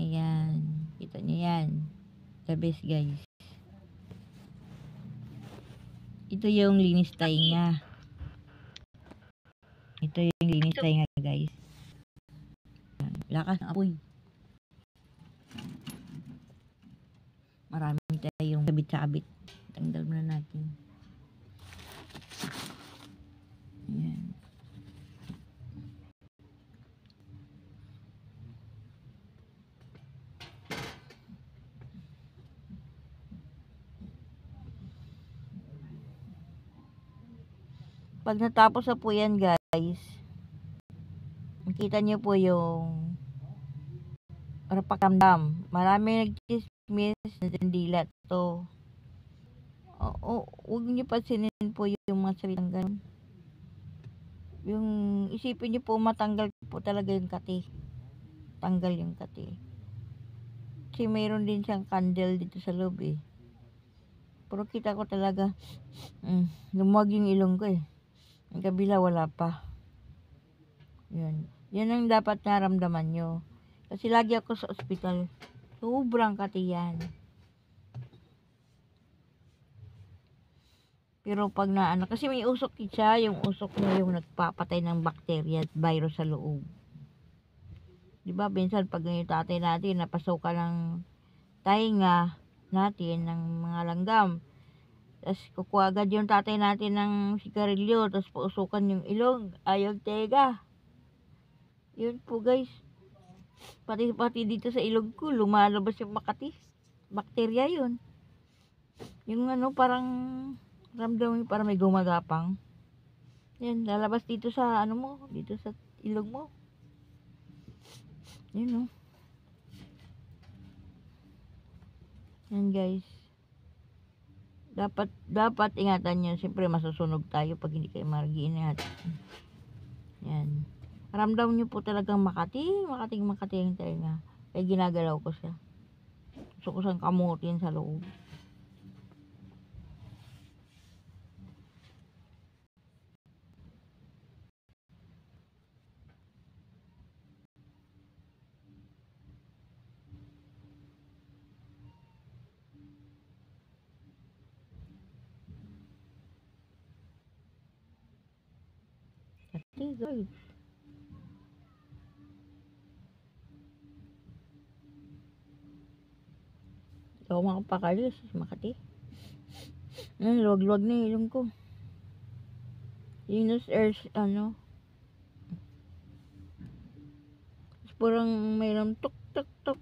Ayan. Kita nyo yan. The best, guys. Ito yung linis tainga. Ito yung linis tainga, guys. Lakas ng apoy. Marami tayong sabit-sabit. Tanggal muna natin. Ayan. Pag natapos na po yan, guys, makita nyo po yung pakamdam. Marami nagchismis na dilat to. Huwag nyo pansinin po yung mga salitang ganun. Yung isipin nyo po matanggal po talaga yung kati. Tanggal yung kati. Kasi mayroon din siyang candle dito sa loob eh. Pero kita ko talaga lumuwag yung ilong ko eh. Ang kabila wala pa. Yun. Yan ang dapat naramdaman nyo. Kasi lagi ako sa ospital. Sobrang kati yan. Pero pag naano, kasi may usok siya, yung usok niya yung nagpapatay ng bacteria at virus sa loob. Diba, minsan pag yung tatay natin napasukan ng tainga natin ng mga langgam. Tapos kukuha agad yung tatay natin ng sigarilyo, tapos pausukan yung ilong, ayaw tega. Yun po guys. Pati dito sa ilong ko, lumalabas yung makati. Bakterya yun. Yung ano, parang ramdam mo parang may gumagapang. Yan, lalabas dito sa ano mo, dito sa ilong mo. Yun o. Yan guys. Dapat ingatan nyo. Siyempre masusunog tayo pag hindi kayo mag-iingat. Yan. Ramdam nyo po talagang makati yung tenga. Kaya ginagalaw ko siya. Gusto ko siyang kamutin sa loob. Kati guys. Ikaw makapakalis, makati. Luwag-luwag na yung ilong ko. Yung ano. Parang mayroong tuk tuk tuk.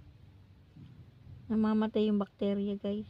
Namamatay yung bakterya guys.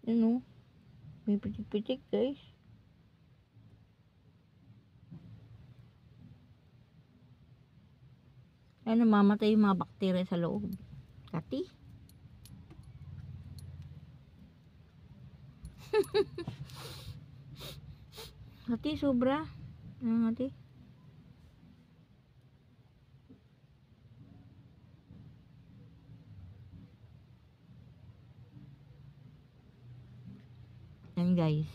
Ano? May pitik-pitik guys. Ano, mamatay yung mga bakterya sa loob. Kati. Kati sobra. Ano kati? Yan guys.